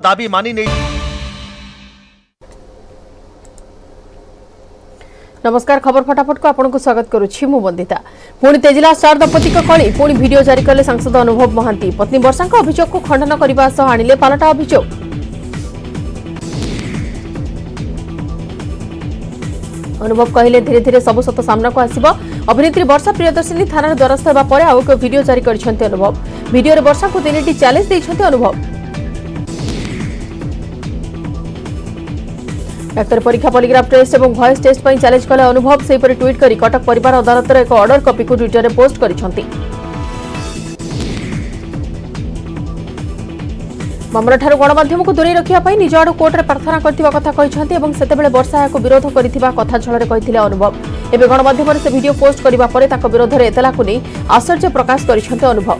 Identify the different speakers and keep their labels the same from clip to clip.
Speaker 1: दाबी मानि नहीं।
Speaker 2: नमस्कार खबर फटाफट को आपको स्वागत करुछि मु वंदिता। पुणी तेजिला स्टार दंपति कली पुणी वीडियो जारी कले सांसद अनुभव महांती। पत्नी वर्षा अभियोग को खंडन करने सह आनिले पालटा अभियोग। अनुभव कहले धीरे धीरे सबु सत सामना को आसिबो। अभिनेत्री वर्षा प्रियदर्शिनी थाना द्वारस्थ होगा पर आउ एक वीडियो जारी करछन्ते अनुभव। वीडियो रे वर्षा को तीनटी चैलेंज दैछन्ते अनुभव। डाक्तर परीक्षा पॉलीग्राफ टेस्ट और वॉइस टेस्ट पर चैलेंज कले अनुभव। से ट्वीट कर कटक परिवार अदालत एक ऑर्डर कॉपी को ट्विटर में पोस्ट करिसेंती। मामला ठारू गणमाध्यम को दूरे रखिया निज आड़ कोर्ट में प्रार्थना करथिबा कथा कहिसेंती एवं सेतेबेले वर्षा को विरोध करथिबा कथा छଳରେ कहिथिले अनुभव। एबे गणमाध्यम से वीडियो पोस्ट करिबा परे ताको विरोध रे एतला को नै आश्चर्य प्रकाश करिसेंती अनुभव।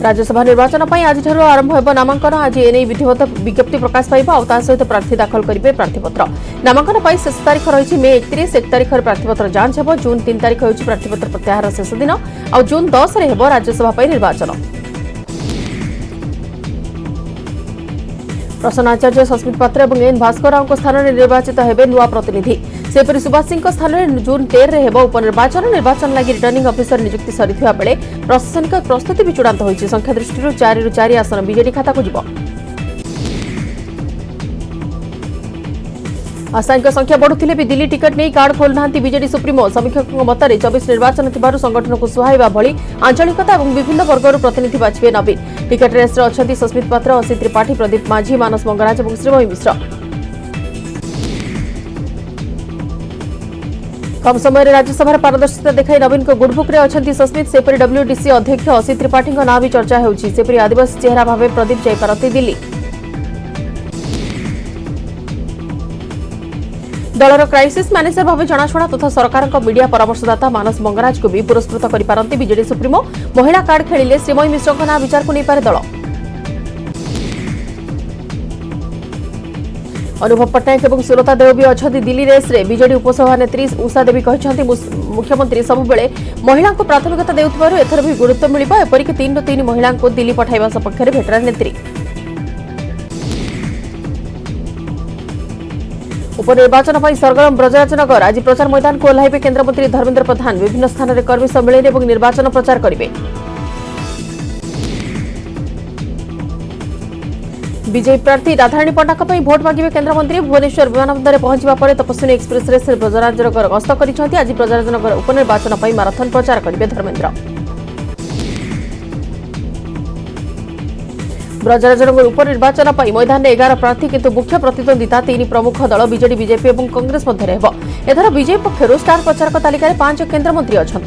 Speaker 2: राज्यसभा निर्वाचन पर आज आरंभ हो नामांकन। आज एने विधिवत विज्ञप्ति प्रकाश पाइब और सहित प्रार्थी दाखल करेंगे प्रार्थीपत्र। नामांकन पर शेष तारीख रही मे 31। 1 तारीख प्रार्थीपत्र जांच हो। जून 3 तारीख होगी प्रार्थीपत्र प्रत्याहार शेष दिन और जून 10 हो राज्यसभा पर निर्वाचन। प्रसन्न आचार्य, सस्मित पात्र और एन भास्कर राव स्थान में निर्वाचित हेबे नुआ प्रतिनिधि। सेपरि सुभाष सिंह स्थान में जून 13 हेबो उपनिर्वाचन। निर्वाचन लगी रिटर्निंग ऑफिसर नियुक्ति सरीथिबा बेले प्रशासनिक प्रस्तुति भी चूड़ांत होइछि। संख्या दृष्टि 4 ରୁ 4 आसन बीजेडी खाता को जिवो। आशायींक संख्या बढ़ुଥିଲେ भी दिल्ली टिकट नहीं कार्ड खोलना बीजेडी सुप्रीमो। समीक्षकों मत 24 निर्वाचन थिबारु संगठन को सुहाइबा भली आंचलिकता और विभिन्न वर्गर प्रतिनिधि बाछिबे नवीन। टिकट रेस रे अछंती सस्मित पात्र, असी त्रिपाठी, प्रदीप माझी, मानस मंगराज और श्रीमयी मिश्र। कम समय राज्यसभा पारदर्शिता देखाई नवीन को गुडबुक रे अछंती सस्मित। सेपरि डब्ल्यूडीसी अध्यक्ष असी त्रिपाठी ना भी चर्चा होउछि। सेपरि आदिवासी चेहरा भावे प्रदीप जाइपारती दिल्ली। दलर क्राइसिस मैनेजर भाव जनाशुना तथा सरकार मीडिया परामर्शदाता मानस मंगराज को भी पुरस्कृत करिपारती बीजेडी सुप्रीमो। महिला कार्ड खेलिले श्रीमयी मिश्र ना विचार को नहीं पारे दल। अनुभव पट्टनायक और सुलता देव भी अच्छा दिल्ली रेस रे। बीजेडी उपसभानेत्री उषा देवी कहते मुख्यमंत्री सबुबले महिला को प्राथमिकता देउथिबारु एथर भी गुरुत्व मिलिबा। एपरिक 3 ରୁ 3 महिला को दिल्ली पठाइबा सपक्ष में भेटरा नेत्री। उपनिर्वाचन पर सरगरम ब्रजराजनगर। आज प्रचार मैदान को ओह्लाइबे केन्द्रमंत्री धर्मेन्द्र प्रधान। विभिन्न स्थान में कर्मी सम्मेलन और निर्वाचन प्रचार करेंगे। बीजेपी प्रार्थी राधाराणी पंडाक भोट मांगे केन्द्रमंत्री। भुवनेश्वर विमानबंदर में पहुंचा पर तपस्विनी एक्सप्रेस रेस ब्रजराजनगर गस्त कर। आज ब्रजराजनगर उपनिर्वाचन पर माराथन प्रचार करेंगे धर्मेन्द्र। ब्रजराजनगर उपनिर्वाचन पर मैदान में 11 प्रार्थी किंतु मुख्य प्रतिद्वंदिता 3 प्रमुख दल बीजेडी, बीजेपी और कांग्रेस मध्य हो। एथर बीजेपी पक्षर स्टार प्रचारक तालिकार 5 केन्द्रमंत्री अच्छा।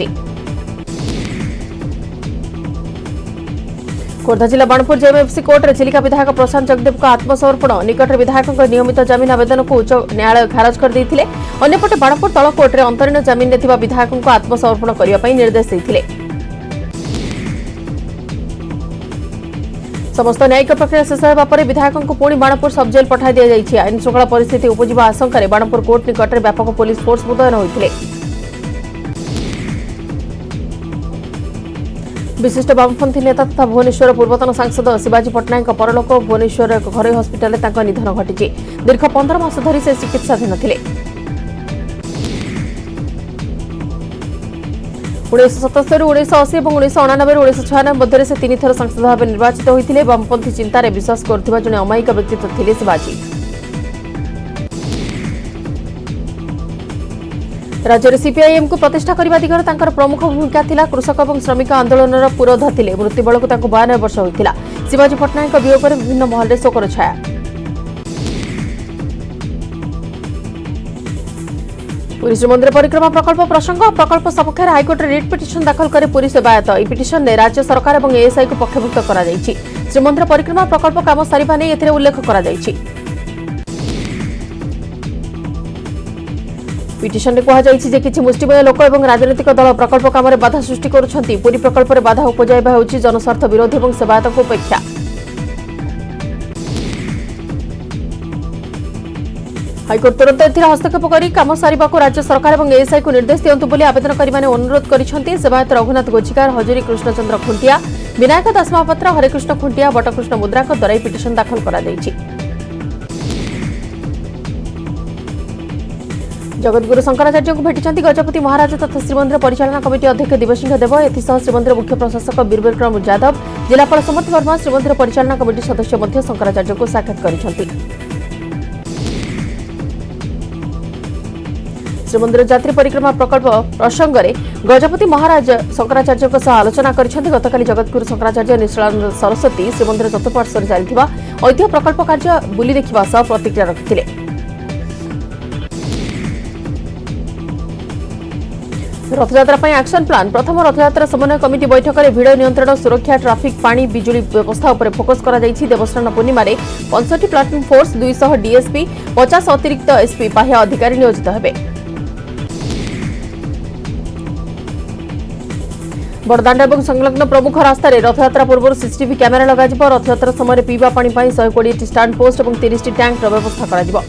Speaker 2: खोर्धा जिला बाणपुर जेएमएफसी कोर्ट में चिलिका विधायक प्रशांत जगदेव को आत्मसमर्पण। निकट विधायक नियमित जमीन आवेदन को उच्च न्यायालय खारज कर देते। अन्यपटे बाणपुर तल कोर्ट में अंतरीण जमीन में विधायक को आत्मसमर्पण करने निर्देश देते। समस्त न्यायिक प्रक्रिया शेष होगा पर विधायक को पुणी बाणपुर सब जेल पठाई दि जाइए। आईन श्रृंखला परिस्थिति उपजिबा आशंका बाणपुर कोर्ट निकट में व्यापक पुलिस फोर्स मुतयन होते। विशिष्ट वामपंथी नेता तथा भुवनेश्वर पूर्वतन सांसद शिवाजी पट्टनायक परलोक। भुवनेश्वर एक घरोई हस्पिटाल निधन घटी। दीर्घ 15 मास धरी से चिकित्साधीन थे। 1977, 1980 और 1989 और 1996 मध्य से 3 थर सांसद भाव निर्वाचित होते। वामपंथी चिंतार विश्वास करथिबा जने अमायिक व्यक्तित्व थे शिवाजी। राज्य में सीपीआईएम को प्रतिष्ठा करने दिगरे तांकर प्रमुख भूमिका थिला। कृषक और श्रमिक आंदोलन पुरोधा थे। मृत्युबेल को 92 वर्ष होता। शिवाजी पट्टनायक वियोग में विभिन्न महल शोकर छाया। पुरी श्रीमंदिर परिक्रमा प्रकल्प प्रसंग। प्रकल्प सपक्ष हाइकोर्ट रिट पिटिशन दाखल करे पुरी सेवायत। यह पिटिशन ने राज्य सरकार और एएसआई को पक्षभुक्त करा जायछि। श्रीमंदिर परिक्रमा प्रकल्प काम सारिबा नै एथिरे उल्लेख करा जायछि। पिटिशन में कहुई कि मुष्टिमेय लोक और राजनीतिक दल प्रकल्प काम में बाधा सृष्टि करुछंती। पुरी प्रकल्प में बाधा उपजाइबा हेउछि जनस्वार्थ विरोधी और सेवायत को उपेक्षा। हाइकोर्ट तुरंत एथिरे हस्तक्षेप कर काम सारिबा को राज्य सरकार और एएसआई को निर्देश दियंतु बोली आवेदनकारी माने अनुरोध करिसेंती। सेवायत रघुनाथ गोछिकार, हजरी कृष्णचंद्र खुंटिया, विनायक दास महापात्र, हरेकृष्ण खुंटिया, बटकृष्ण मुद्रा द्वारा पिटिशन दाखल करा जायछि। जगतगुरु शंकराचार्य को भेटिଛନ୍ତି गजपति महाराज तथा श्रीमंदिर परिचालना कमिटी अध्यक्ष दिवसिंह देव। एथिसह श्रीमंदिर मुख्य प्रशासक बीरविक्रम यादव, जिलापाल समर्थ वर्मा, श्रीमंदिर परिचालना कमिटी सदस्य मध्य शंकराचार्य को साक्षात करिଛନ୍ତି। श्रीमंदिर यात्री परिक्रमा प्रकल्प प्रसंग में गजपति महाराज शंकराचार्य आलोचना करिଛନ୍ତି। गतकाली जगतगुरु शंकराचार्य निश्चलानंद सरस्वती श्रीमंदिर चतुर्पार्श्वर चलता ऐतिह्य प्रकल्प कार्य बुली देखा सह प्रतिक्रिया रखिथिले। रथयात्रा पर एक्शन प्लान। प्रथम रथयात्रा समन्वय कमिटी बैठक में भिड़ नियंत्रण, सुरक्षा, ट्राफिक, पानी, बिजुली व्यवस्था उपर फोकस करा जायछि। देवस्नान पूर्णिमा 65 प्लाटून फोर्स, 200 डीएसपी, 50 अतिरिक्त एसपी बाह्य अधिकारी नियोजित हेबे। बड़दाण्ड और संलग्न प्रमुख रास्ता रथयात्रा पूर्व सीसीटीवी कैमेरा लगाଯିବ। रथयात्रा समय पीवा पानी 120 स्टैंड पोस्ट और 30 टैंक व्यवस्था करा।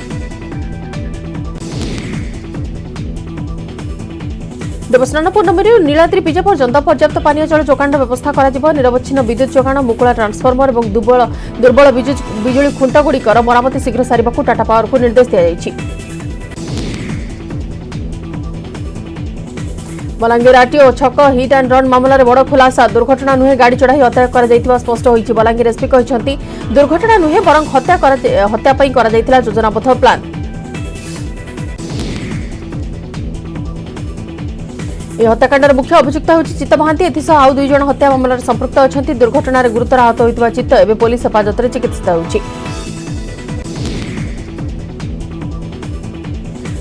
Speaker 2: देवस्नान पूर्णमी नीलाद्रि बीज पर्यंत पर्याप्त पानीय जल जोगाण व्यवस्था करा। निरवच्छिन्न विद्युत जोगाण, मुकुला ट्रांसफर्मर और दुर्बल बिजुली खुंटगुड़िकर मरामती शीघ्र सारिबा टाटा पावर को निर्देश दिया जायछि। बलांगीर आरटीओ छक हिट एंड रन मामला बड़ खुलासा। दुर्घटना नुहे, गाड़ी चढ़ाई हत्या कर स्पष्ट होइछि। बलांगीर एसपी कहछन्ति दुर्घटना नुहे बरं हत्या पई करा जायतिला योजनाबद्ध प्लान। यह हत्याकांडर मुख्य अभियुक्त होछि चित्त महांती। एथिसह आउ 2 जण हत्या मामलार संपृक्त अछन्ति। दुर्घटनार गुरुतर आहत होइतबा चित्त एबे पुलिस हेफाजतरे चिकित्सित होछि।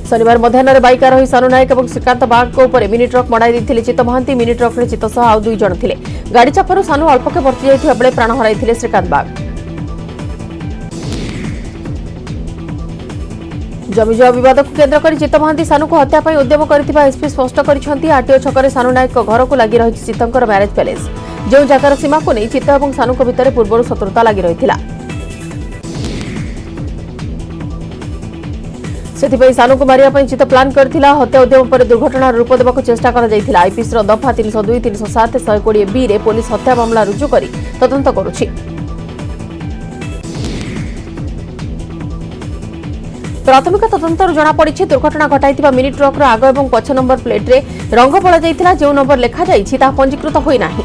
Speaker 2: शनिवार मध्याह्न बाइक आरोही सानु नायक और श्रीकांत बाग उपर मिनी ट्रक मड़ाई देथिले चित्त महांती। मिनी ट्रक रे चित्त सह आउ 2 जण थिले। गाड़ी चापरु सानु अल्पके बर्ती जाइथिबा बेले प्राण हराइथिले श्रीकांत बाग। जमीजमा विवाद को केन्द्र कर चित्त महांती सानु को हत्या पर उद्यम करथिबा एसपी स्पष्ट करिसेंति। आरटीओ छकरे सानु नायक घर को लागि रहिछि चित्तंकर मैरेज पैलेस। जो जगार सीमा को नहीं चित्त और सानु को भितर पूर्व शत्रुता लागि रहिथिला। सेथिपई सानु को मारिया पई चित्त प्लान करथिला। हत्या उद्यम पर दुर्घटना रूप देबाक चेष्टा करा जायथिला। आईपीसी रो दफा 302, 307, 120 बी रे पुलिस हत्या मामला रुजु करी तदंत करुछि। प्राथमिक तदंतर जनापड़ी दुर्घटना घटाई मिनी ट्रक्र आग और पछ नंबर प्लेट रे रंग बोला जाइथिला। जो नंबर लेखा जाइछि ता पंजीकृत होई नाही।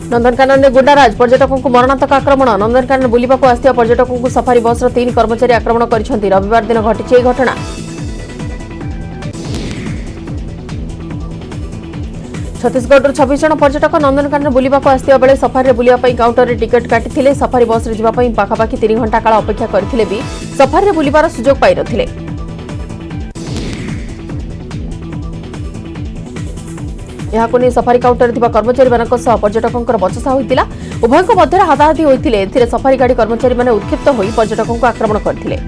Speaker 2: नंदनकानन में गुंडाराज, पर्यटकों को मरणांतक आक्रमण। नंदनकानन बुलिबा को आस्थिया पर्यटकों को सफारी बस 3 कर्मचारी आक्रमण करिसेंति। रविवार दिन घटिछि घटना। छत्तीसगढ़ 26 जन पर्यटक नंदनकानन बुलिबा को आस्थिया बेले सफारी बुलिया पई काउंटर रे टिकट काटिथिले। सफारी बस रे जिबा पई पाखापाखि 3 घंटा काल अपेक्षा करथिले भी सफारी रे बुलिबार सुजोग पाइ नथिले। यहाको नै सफारी काउंटर थिबा कर्मचारी मानक सह पर्यटकंकर बचसा होइतिला। उभयक मध्य हाताहाती होइतिले। एथिरे सफारी गाड़ी कर्मचारी माने उत्क्षिप्त होई पर्यटकंक आक्रमण करथिले।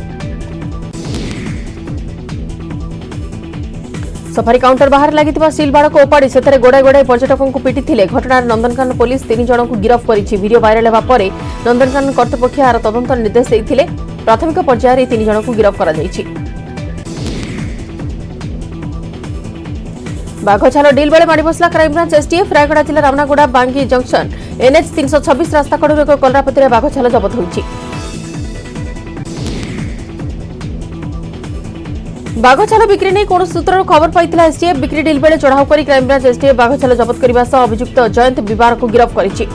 Speaker 2: सफारी काउंटर बाहर लगी सिल बाड़ को ओपाड़ी से गोड़ाई गोड़ाई पर्यटकों को पिटिथिले। घटनार नंदनकानन पुलिस 3 जन को गिरफ्त करिछि। वीडियो वायरल हेबा परे नंदनकानन कर्तृपक्ष यार तदंत निर्देश देइथिले। प्राथमिक पर्यायर 3 जन को गिरफ्त करा जाइछि। बाघछाल डील बेले माड़ी बसला क्राइमब्रांच एसटीएफ। रायगड़ा जिला रामनागुड़ा बांगी जंक्शन एनएच 326 रास्ता कड़ू एक कलरापति बाघछाल जबत होइछि। बाघछाल बिक्री नहीं कौन सूत्र खबर पाइथिला एसटीएफ। बिक्री डील बेले चढ़ाऊ कर क्राइमब्रांच एसटीएफ बाघछाल जबत करने सह अभियुक्त जयंत बिबार को गिरफ्त करिछि।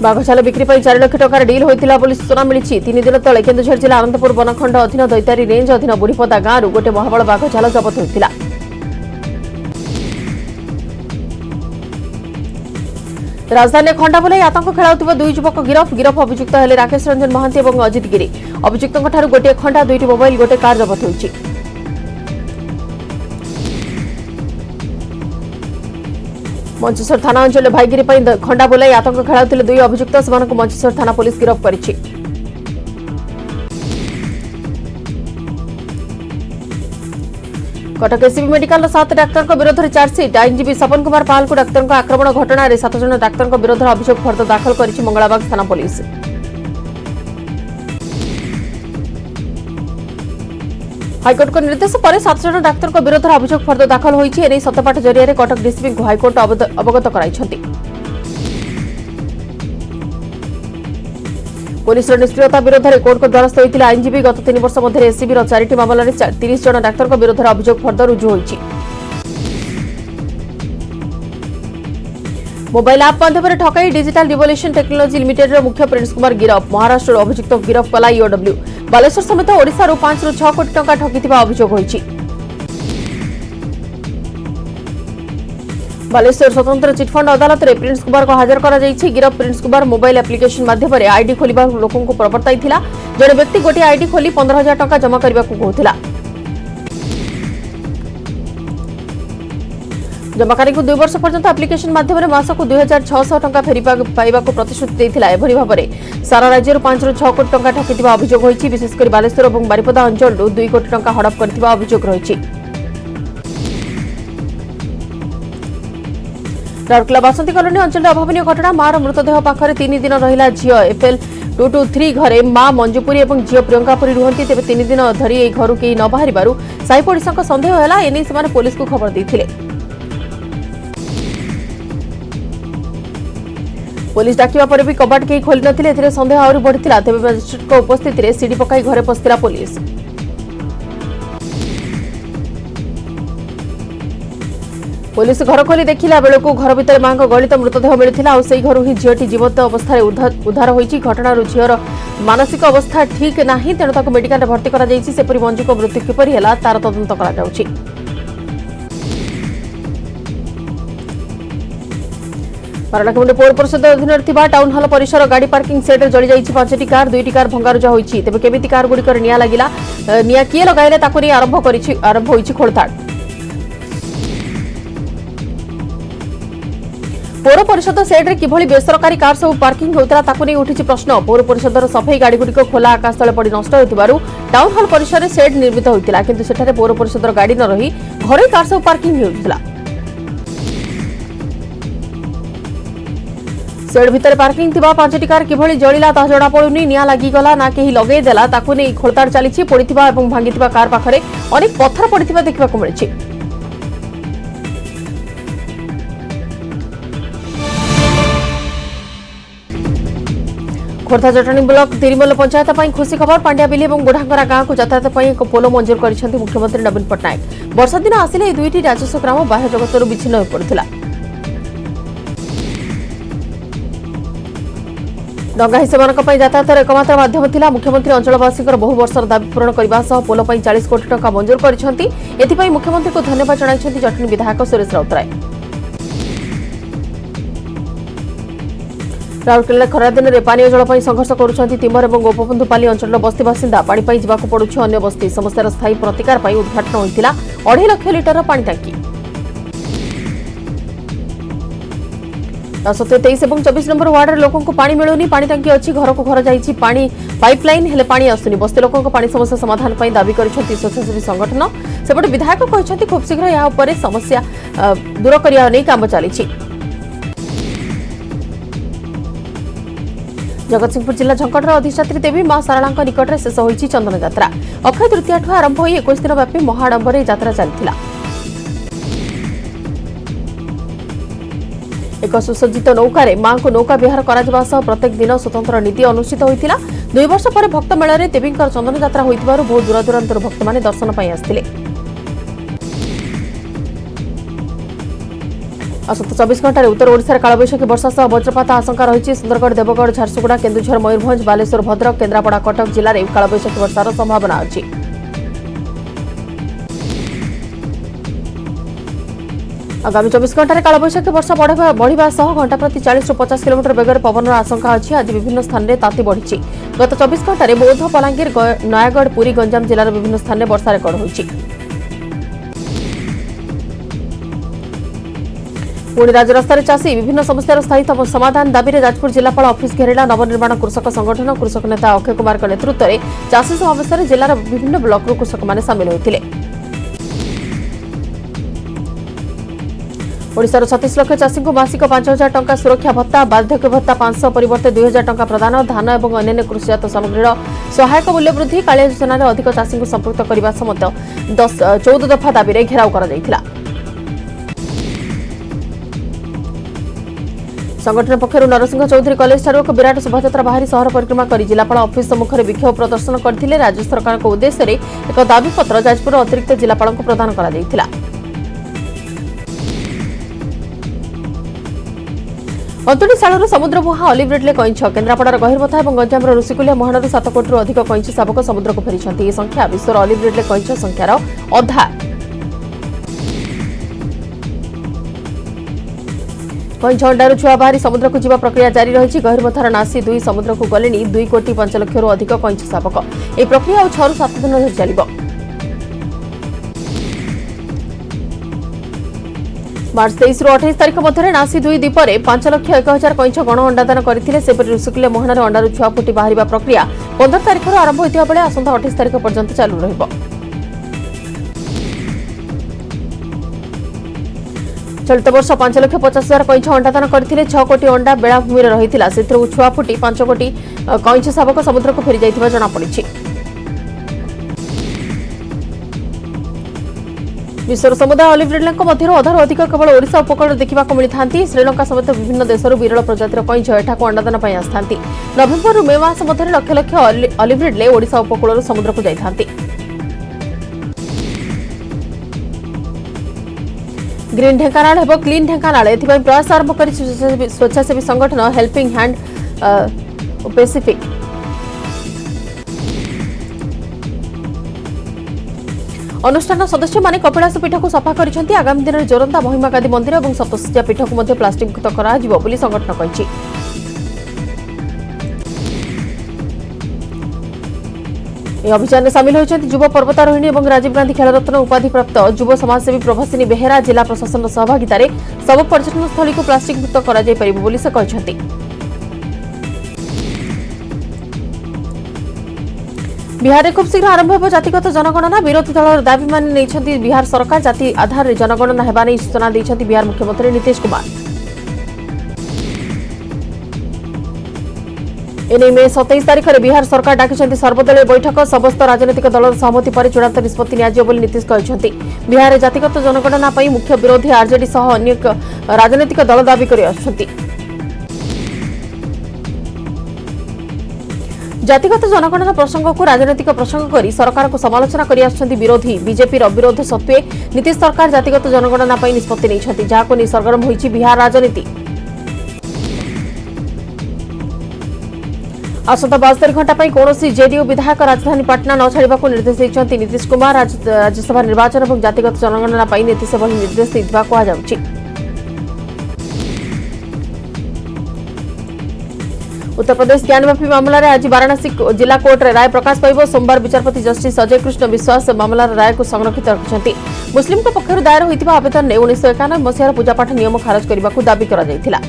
Speaker 2: बाघछाल बिक्री पर 4 लाख टंकार डील होइथिला बोली सूचना मिली। 3 दिन तले केन्दुझर जिला आनंदपुर बनखंड अधीन दैतारी रेंज अधीन बुढ़ीपदा गांव गोटे महाबल बाघछाल जबत होइथिला। राजधानी खंडाबुलाई आतंक खेलाउथिबा 2 युवक गिरफ अभियुक्त हेले राकेश रंजन महांती और अजित गिरी। अभियुक्तों ठारू गोटे खंडा 2टी मोबाइल गोटे कार जबत होइछि। मंचेश्वर थाना अंचल भाईगिरी खंडा बुलाई आतंक खेलाउथिले 2 अभियुक्त। सेमानकु मंचेश्वर थाना पुलिस गिरफ करिछि। कटक एसीबी मेडिकल 7 डाक्तर विरोध में चार्जसीट। आईनजीवी सपन कुमार पाल को डाक्तर आक्रमण घटना 7 जन डाक्तर विरोध में अभियोग फर्द दाखल करिछि मंगलाबाग थाना पुलिस। हाइकोर्ट निर्देश पर 7 जन डाक्तर विरोध में अभियोग फर्द दाखल होती सत्यपाठ जरिए कटक डीसीपी को हाइकोर्ट अवगत कराई। पुलिस निष्क्रियता विरोध में कोर्ट को द्वारस्थ होता आईनजीवी गत 3 वर्ष मध्य एसीबी 4टी मामलें 30 जन डाक्तर विरोध में अभियोग फर्द रुजु होती। मोबाइल आप माध्यम ठकाई डिजिटल रिवोल्यूशन टेक्नोलॉजी लिमिटेड मुख्य प्रिंस कुमार गिरफ महाराष्ट्र अभियुक्त गिरफ कला ईओडब्ल्यू बालेश्वर समेत ओडिशा 5 ରୁ 6 कोटी टंका ठगी अभियोग होती। बालेश्वर स्वतंत्र चिटफंड अदालत में प्रिंस कुमार को हाजर करा जायछि। गिरफ प्रिंस कुमार मोबाइल एप्लिकेशन माध्यम आईडी खोलिबा लोकन को प्रवर्ताई थिला। जने व्यक्ति गोटे आईडी खोली 15,000 टंका जमा करबा को कहथिला। जमाकारी को 2 वर्ष पर्यंत एप्लिकेशन माध्यम मास को 2,600 टंका फेरी पाइबा को प्रतिश्रुति देथिला। एभरी भाबरे सारा राज्य 5 ରୁ 6 कोटी टंका ठकिथिबा अभियोग होईछि। विशेषकर बालेश्वर और बारिपदा अंचल 2 कोटी टंका हड़प करथिबा अभियोग रहिछि। राउरकेला बासंती कॉलोनी अंचल अभावनीय घटना मार मृतदेह पाखरे 3 दिन रहिला झियो एफएल 223 घरे मां मंजुपुरी और झियो प्रियंकापुरी रुहंती। तेबे 3 दिन धरी ए घर के न बाहरिबारु साई पड़िसा को संदेह हैला। एने सेमाने पुलिस को खबर दैथिले। पुलिस डाकिबा पर भी कबाट के खोली नथिले। एथिरे संदेह आउरी बढ़िथिला। तेबे मजिस्ट्रेट को उपस्थिति रे सीडी पकाई घरे पस्तिला पुलिस। पुलिस घर खोली देखिला बेलू घर भितर मां को गलित मृतदेह मिलता और से घर ही झीटी जीवत अवस्था उद्धार होती। घटनार झीर मानसिक अवस्था ठीक नहीं तेणु मेडिकल भर्ती करपरी मंजू को मृत्यु किपरि है तार तदंत कर। पारलाखेमुंडी पौर परिषद अधीन टाउन हल परिसर गाड़ी पार्किंग सेट जली जाइछि। 5टी कार 2टी कार भंगारुजा होइछि। तेबे केमिति कार गुड़िकर निया लागिला निया किए लगाइले ताकु नै आरंभ होइछि खोलताड़। पौर परिषद सेड्रे किभଳି बेसरकारी कार सब पार्किंग होता ताकु नै उठिछि प्रश्न। पौर परिषदर सफाई गाड़ी गुड़िक खोला आकाश तले पड़ी नष्ट होतिबारु टाउन हल परिसर सेड निर्मित होइतिला किंतु सेठारे पौर परिषदर गाड़ी न रही घरे कार सब पार्किंग होइतिला। सेड भितर पार्किंग थिबा 5टी कार किभଳି जळिला ता जडा पडुनी। निया लागि गला ना केही लगेई देला ताकु नै खोलताड़ चलीछि। पड़िथिबा एवं भांगिथिबा कार पाखरे अनेक पत्थर पड़िथिबा देखिबा को मिलिछि। खोर्धा जटणी ब्लॉक तिरिमल पंचायत पर खुशी खबर। पांड्याबिली और बुढ़ांगरा गांव को यातायात पर एक पोल मंजूर कर मुख्यमंत्री नवीन पट्टनायक। वर्षा दिन आसिले ए 2टी राजस्व ग्राम बाह्य जगत विच्छिन्न हो पड़ता। डंगा ही सेमानक यातायात एकमात्र माध्यम थिला। मुख्यमंत्री अंचलवासी बहु वर्षर दाबी पूरण करने पोल 40 कोटी टंका मंजूर कर मुख्यमंत्री को धन्यवाद जणाइछन्ति जटणी विधायक सुरेश राउतराय। राउरकेला खरादिन में पानीय जल संघर्ष करुछन्ति तिमर और गोपबंधुपाली अंचल बस्ती बासिंदा। पानी पाई जावाक पड़ुछि अन्य बस्ती। समस्यार स्थायी प्रतिकार पाई उद्घाटन होइतिला 2.5 लाख लिटर पानी टांकी। सत्य 23 और 24 नंबर वार्डर लोकों को पानी मिलूनी। पानी टांकी अच्छी घर को घर जाइछि पानी पाइपलाइन हेले पानी आसुनी। बस्ती लोकों को पानी समस्या समाधान पाई दाबी करिछन्ति स्वेच्छासेवी संगठन। सेपटे विधायक कहछन्ति खूब शीघ्र या उपरे समस्या दूर करिया नै काम चलिछि। जगतसिंहपुर जिला झंकटर अधिष्ठात्री देवी मां साराला निकट में शेष होइछि चंदन यात्रा। अक्षय तृतीया ठू आरंभ होई 21 दिन व्यापी महाडंबर यात्रा चलथिला। एक सुसज्जित नौकार मां को नौका विहार करा जबा सह प्रत्येक दिन स्वतंत्र नीति अनुष्ठित होइतिला। 2 वर्ष पर भक्त मेला रे देवी चंदन यात्रा होइतिबारु बहुत दूर दूरांतर भक्त माने दर्शन पाई आस्थिले। आसत 24 घंटे उत्तर ओडिशा कालबैशाखी वर्षा सह वज्रपात आशंका रही। सुंदरगढ़ देवगढ़ झारसुगुड़ा केन्दुझर मयूरभंज बालेश्वर भद्रक केन्द्रापड़ा कटक जिले में कालबैशाखी वर्षार संभावना अच्छी। आगामी 24 घंटे कालबैशाखी वर्षा बढ़िबा सह घंटा प्रति 40 ରୁ 50 किलोमीटर बेगर पवनर आशंका अच्छी। आज विभिन्न स्थान में ताती बढ़ी। गत 24 घंटे बौद्ध बलांगीर नयागढ़ पुरी गंजाम जिलार विभिन्न स्थान में वर्षा रेकर्ड होइछि। पुणी राजरास्तार चाषी विभिन्न समस्यार स्थायी समाधान दाबी जाजपुर जिलापाल ऑफिस घेरिला नवनिर्माण कृषक संगठन। कृषक नेता अक्षय कुमार नेतृत्व में चाषी समावेश में जिलार विभिन्न ब्लॉक रूँ कृषक मैंने सामिल होते। ओडिशार 36 लाख चाषी को मासिक 5,000 टंका सुरक्षा भत्ता बार्धक्य भत्ता 500 परिवर्ते 2,000 टंका प्रदान धान और अन्य कृषिजात सामग्रीर सहायक मूल्य वृद्धि कालिया योजन अधिक चाषी को संपृक्त करने समेत 14 दफा दाबी घेराव कर संगठन पक्षर नरसिंह चौधरी कॉलेज ठार एक विराट शोभायात्रा बाहरी सहर परिक्रमा कर जिलापाल ऑफिस सम्मुख में विक्षोभ प्रदर्शन करते राज्य सरकार उद्देश्य एक दाबीपत्र जाजपुर अतिरिक्त जिलापाल प्रदान कर अंतुड़ीशाल समुद्र मुहां ऑलिव रिडले कईंछ केन्द्रापड़ार गहिरमथा और गंजाम ऋषिकुलिया मुहाणु 7 कोटी अधिक कईंछ शावक समुद्र को फेरी यह संख्या विश्वर ऑलिव रिडले कईंछ संख्यार अधा। कईंछ अंडारू छुआ बाहरी समुद्र को जीवा प्रक्रिया जारी रही गहिरमथार नासी 2 समुद्र को गले 2 कोटी 5 लाख अधिक कईंछ शावक यह प्रक्रिया 6 ରୁ 7 दिन धरी चलिब। मार्च 23 ରୁ 28 तारीख मध्य नासी 2 द्वीपर 5,01,000 कईंछ गण अंडादान करते ऋषिकुलिया मुहाणु अंडारू छुआ फुटी बाहर प्रक्रिया 15 तारीख आरंभ होता बेले आसंता 28 तारीख पर्यंत चालू रहिब। चलित वर्ष 5,50,000 कईंछ अंडादान करते 6 कोटी अंडा बेलाभूमि रही छुआ फुटी 5 कोटी कईंछ शावक समुद्र को फेरी जाइथिबा जଣାपड़ी। विश्वर समुदाय ऑलिव रिडले मध्य अधार अधिक केवल ओडिशा उपकूल देखा मिलता श्रीलंका समेत विभिन्न देशर विरल प्रजातिर कईंछ एठाक अंडादान आसता नवेम्बर ରୁ मे मास मध्य लक्ष लक्ष ऑलिव रिडले ओडिशा उपकूल समुद्र को जाती। ग्रीन ढेंकानाल हेब क्लीन ढेंकानाल एथिपाई प्रयास आरंभ कर स्वेच्छासेवी संगठन हेल्पिंग हैंड पैसिफिक अनुष्ठान सदस्य माने कपिलास पीठ को सफा कर आगामी दिन में जोरंदा महिमागादी मंदिर और सप्तशଯ୍या पीठ को प्लास्टिक मुक्त कर संगठन कही। अभियान में सामिल होती युव पर्वतारोहिणी और राजीव गांधी खेलरत्न उपाधि प्राप्त युव समाजसेवी प्रभासिनी बेहेरा जिला प्रशासन सहभागितार सब पर्यटन स्थली को प्लास्टिक मुक्त कर। बिहार में खूब शीघ्र आरंभ हो जातिगत जनगणना विरोधी दल दाबी मान बिहार सरकार जाति आधार में जनगणना होगा नहीं सूचना देते बिहार मुख्यमंत्री नीतीश कुमार। एने मे 27 तारीख में बिहार सरकार डाकिछन्ति सर्वदलीय बैठक समस्त राजनीतिक दल सहमति पर चूड़ांत निष्पत्ति नियाजियो बोली नीतीश कहछन्ति। बिहार में जातिगत जनगणना पर मुख्य विरोधी आरजेडी सह अन्य राजनीतिक दल दाबी कर आछन्ति। जातिगत जनगणना प्रसंग को राजनीतिक प्रसंग कर सरकार को समालोचना कर विरोधी बीजेपी विरोध सत्वे नीतीश सरकार जातिगत जनगणना पर निष्पत्ति नहीं जहां नहीं सरगरम होइछि बिहार राजनीति। आसंता 72 घंटा कौन जेडीयू विधायक राजधानी पाटना न छाड़ाक निर्देश देते नीतीश कुमार। राज्यसभा निर्वाचन और जातिगत जनगणना नीतीश एभली निर्देश देथिबा कहुछि। उत्तर प्रदेश ज्ञानवापी मामला आज वाराणसी जिला कोर्ट में राय प्रकाश पाइब। सोमवार विचारपति जस्टिस अजय कृष्ण विश्वास मामलार राय को संरक्षित रखिछन्ति। मुस्लिम पक्षर दायर होइतिबा आवेदन ने 1991 मसीहार पूजापाठ नियम खारज करने दाबी करा जायथिला।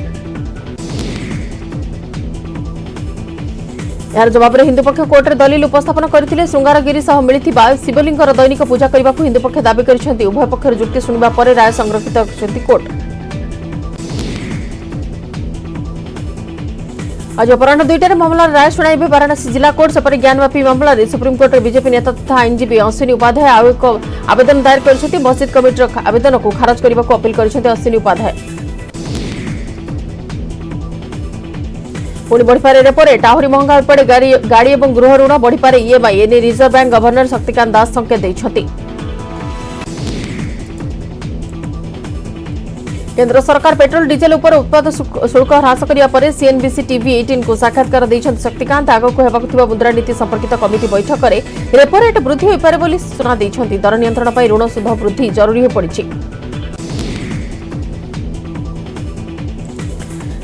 Speaker 2: यार जवाब में हिंदू पक्ष कोर्ट में दलील उपस्थापन करथिले। श्रृंगारगिरी सह मिलिथिबा शिवलिंगर दैनिक पूजा करने को हिंदू पक्ष दाबी करिसेंति। उभय पक्षर जुक्ति सुनिबा परे राय संरक्षित रखिसेंति कोर्ट। आज अपराह 2टार मामलार राय शुणाइबे वाराणसी जिला कोर्ट। सेपटे ज्ञानवापी मामला सुप्रीमकोर्ट बीजेपी नेता तथा आईनजीवी अश्विनी उपाध्याय आउ एक आवेदन दायर कर मस्जिद कमिटर आवेदन को खारज करने को अपील कर अश्विनी उपाध्याय। पुणी बढ़िपारे रेपो रेट आहरी महंगा पड़े गाड़ी और गृह ऋण बढ़िपारे ईएमआई एने reserve bank governor Shaktikanta Das संकेत देइछथि। केंद्र सरकार पेट्रोल डीजेल उपर उत्पाद शुल्क ह्रास करने पर सीएनबीसी टीवी 18 को साक्षात्कार देइछथि शक्तिकांत। आगको हेबाक थिबा मुद्रानीति संपर्कित कमिटी बैठक में रेपो रेट वृद्धि होई पारे बोली सूचना देइछथि। दर नियंत्रण पर ऋण सुध वृद्धि जरूरी हो पड़िछि।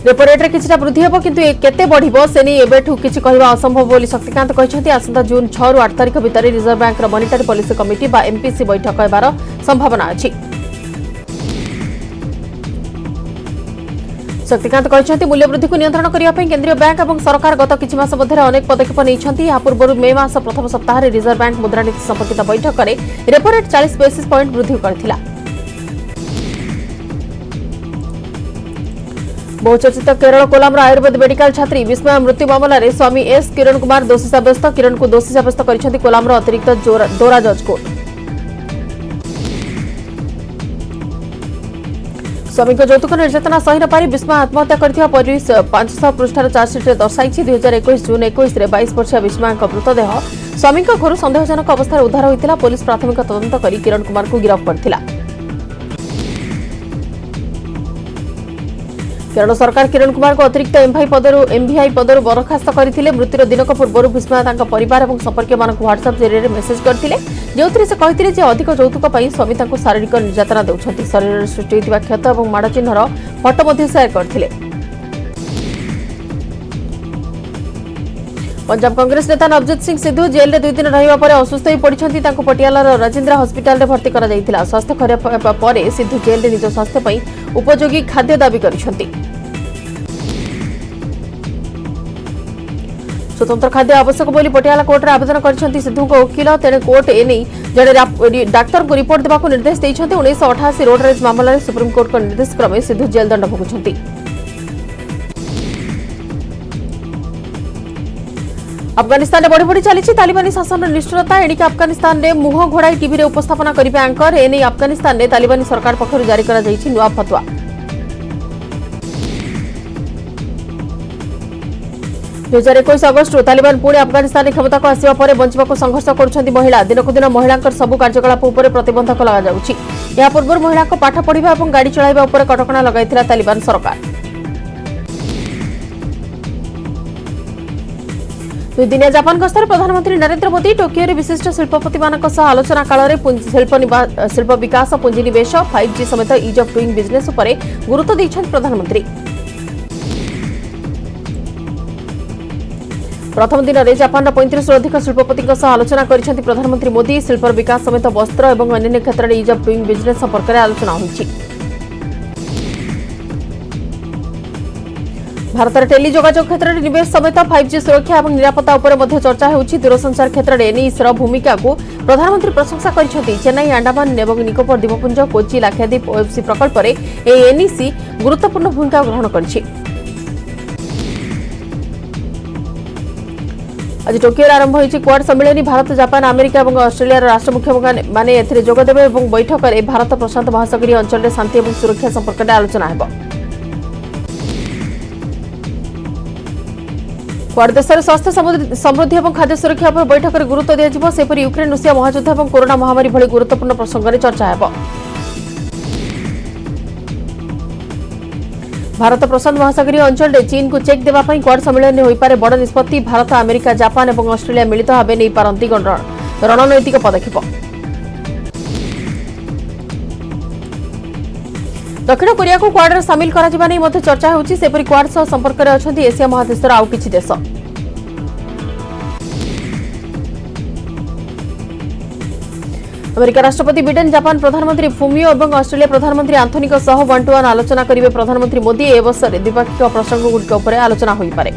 Speaker 2: रेपो रेट्रे किछिटा वृद्धि हेबो किंतु केते बढ़िबो से नै एबेठु किछि कहबा असंभव बोली शक्तिकांत कहछथि। आसंता जून 6 ରୁ 8 तारिख भितर रिजर्व बैंक रो मॉनिटरी पॉलिसी कमिटी बा एमपीसी बैठक हेबार संभावना अछि। शक्तिकांत कहछथि मूल्य वृद्धि को नियंत्रण करिया पई केंद्रीय बैंक एवं सरकार गत किछि मास मध्यरे अनेक पदक्षेप नैछथि। या पूर्व मे मास प्रथम सप्ताह रे रिजर्व बैंक मुद्रानीति संपर्कित बैठक में रेपो रेट 40 बेसिस पॉइंट वृद्धि करथिला। बहुचर्चित केरल कोलामर आयुर्वेद मेडिकल छात्री विस्मय मृत्यु मामला रे स्वामी एस किरण कुमार दोषी सब्यस्त किरण को दोषी सब्यस्त करिसेंती कोलामर अतिरिक्त दोरा जज कोर्ट। स्वामी को यौतुक निर्यातना सही न पारि विस्मय आत्महत्या करथिबा पुलिस 500 पृष्ठार चार्जसीट दर्शाई 2021 जून 21 रे 22 वर्षीय विस्मय मृतदेह स्वामी घर संदेहजनक अवस्था उद्धार होता पुलिस प्राथमिक तदंत कर किरण कुमार को गिरफ्त करथिला। केरल सरकार किरण कुमार को अतिरिक्त एमवीआई पदर बरखास्त करथिले। मृत्युर दिनक पूर्व विस्मय तांका परिवार और संपर्क मानक व्हाट्सएप जरिए मेसेज करथिले जो से कहते जे अधिक यौतुक पाई स्वामी तांको शारीरिक निर्यातना देउछंती। शरीर सृष्टि होइतिबा क्षत और माड़ चिन्हर फोटो मध्ये शेयर करथिले। पंजाब कांग्रेस नेता नवजोत सिंह सिद्धू जेल रे 2 दिन रहिबा परे असुस्थ होई पडिछंती। तांको पटियालार राजेंद्र हॉस्पिटल रे भर्ती करा जायतिला। स्वास्थ्य खराब हेबा परे सिद्धू जेल रे निज स्वास्थ्य पई उपयोगी खाद्य दाबी करिछंती। स्वतंत्र खाद्य आवश्यक बोली पटियाला कोर्ट रे आवेदन करिछंती सिद्धू को वकील। तेणे कोर्ट एने जड़े डाक्तर को रिपोर्ट देबा को निर्देश दैछंती। 1988 रोड रेज मामला रे सुप्रीम कोर्ट को निर्देश क्रमे सिद्धू जेल दंड भोगुछंती। अफगानिस्तान में बढ़ी बढ़ी चली तालिबानी शासन निष्ठुरता। एणिक अफगानिस्तान में मुह घोड़ाई टीवी रे उपस्थापना करिबे एंकर। एने अफगानिस्तान में तालिबानी सरकार पक्षरु जारी करा जायछि नुआ फतवा। 2021 अगस्ट तालिबान पुणी अफगानिस्तान में क्षमता को आसिबा परे बंचिबाको संघर्ष करुछंती महिला। दिनकु दिन महिलांकर सबु कार्यकलाप उपरे प्रतिबंधक लगा जाउछि। या पूर्व महिला को पाठ पढ़िबा और गाड़ी चलाइबा उपरे कटकणा लगाइथिला तालिबान सरकार। 2 दिनिया जापान गस्तर प्रधानमंत्री नरेंद्र मोदी टोकियो रे विशिष्ट शिल्पपति मानक सह आलोचना काल में शिल्प विकास पुंजीनिवेश 5G समेत इज ऑफ डूइंग बिजनेस उपरे गुरुत्व दैछंती प्रधानमंत्री। प्रथम दिन में जापान 35 अधिक शिल्पपति आलोचना करिसेंती प्रधानमंत्री मोदी। शिल्प विकास समेत वस्त्र और अन्य क्षेत्र में इज ऑफ डूइंग बिजनेस संपर्क में आलोचना होइछि। भारत में टेली जोगाजोग क्षेत्र में निवेश समेत 5G सुरक्षा और निरापत्ता उपर मध्य चर्चा होउछि। दूरसंचार क्षेत्र में एनईसीर भूमिका को प्रधानमंत्री प्रशंसा करिसेंती। चेन्नई अंडमान और निकोबर द्वीपपुंज कोची लाक्षाद्वीप ओएफसी प्रकल्प में एनईसी गुरुत्वपूर्ण भूमिका ग्रहण करिछि। आज टोकियो आरंभ होइछि क्वाड सम्मेलन। भारत जापान अमेरिका और ऑस्ट्रेलिया राष्ट्रमुख्य माने एथिरे जोग देबे और बैठक में भारत प्रशांत महासागरीय अंचल में शांति और सुरक्षा संपर्क में आलोचना हेबो। क्वाड देशर स्वास्थ्य समृद्धि और खाद्य सुरक्षा पर बैठक में गुरुत्व दिया। सेपरि यूक्रेन रूसिया महायुद्ध और कोरोना महामारी भली गुरुत्वपूर्ण प्रसंग में चर्चा हेबो। भारत प्रशांत महासागरीय अंचल में चीन को चेक देवा क्वाड सम्मेलन में होइपारे बड़ निष्पत्ति। भारत अमेरिका जापान और ऑस्ट्रेलिया मिलित भाव नहीं पारती रणनैतिक पदक्षेप। दक्षिण कोरिया को क्वाड रे शामिल करा जिबा नै मध्ये चर्चा होउछि। सेपरि क्वाड सह संपर्क रे अछंती एशिया महादेशर आउ किछि देश। अमेरिका राष्ट्रपति बिडेन जापान प्रधानमंत्री फुमियो और ऑस्ट्रेलिया प्रधानमंत्री आंथोनी को सह 1-to-1 आलोचना करिवे प्रधानमंत्री मोदी। ए अवसर में द्विपाक्षिक प्रसंगगुड़िक उपर आलोचना होई पारे।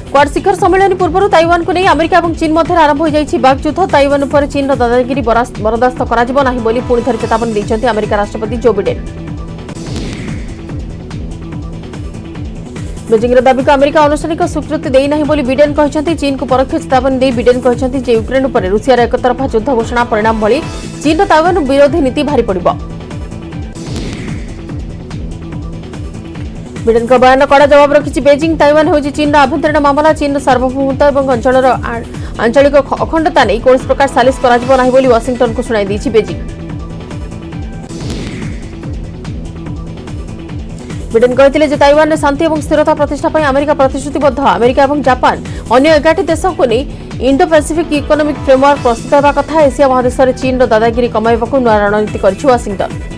Speaker 2: क्वाड शिखर सम्मेलन पूर्व ताइवान को नहीं अमेरिका और चीन मध्य आरंभ हो जाइछि वाकयुद्ध। ताइवान पर चीन दादागिरी बरदास्त करा जिबो नाही बोली पुणी थरे चेतावनी दैछंती अमेरिका राष्ट्रपति जो बिडेन। बेजिंग दाबी को अमेरिका आनुष्ठानिक स्वीकृति देई नाही बोली बिडेन कहछंती। चीन को परोक्ष चेतावनी दे बिडेन कहछंती जे यूक्रेन पर रूसिया एक तरफा युद्ध घोषणा परिणाम भली चीन ताइवान विरोधी नीति भारी पड़िबो। बिडेन का बयान कड़ा जवाब रखिछि बेजिंग। ताइवान होछि चीन आभ्यंतरीण मामला। चीन सार्वभौमत्व और अंचलर आंचलिक अखंडता नहीं कौन प्रकार सालिस करा जिबो नाही बोली वाशिंगटन को सुनाई दैछि बेजिंग। बिडेन कहते जे ताइवान में शांति और स्थिरता प्रतिष्ठा पर अमेरिका प्रतिश्रुतिबद्ध। अमेरिका और जापान अन्य 11 देशों को नहीं इंडो पैसिफिक इकोनॉमिक फ्रेमवर्क प्रस्तुत होगा कथा। एशिया महादेश में चीन दादागिरी कमाइबाकू नया रणनीति करिछि वाशिंगटन।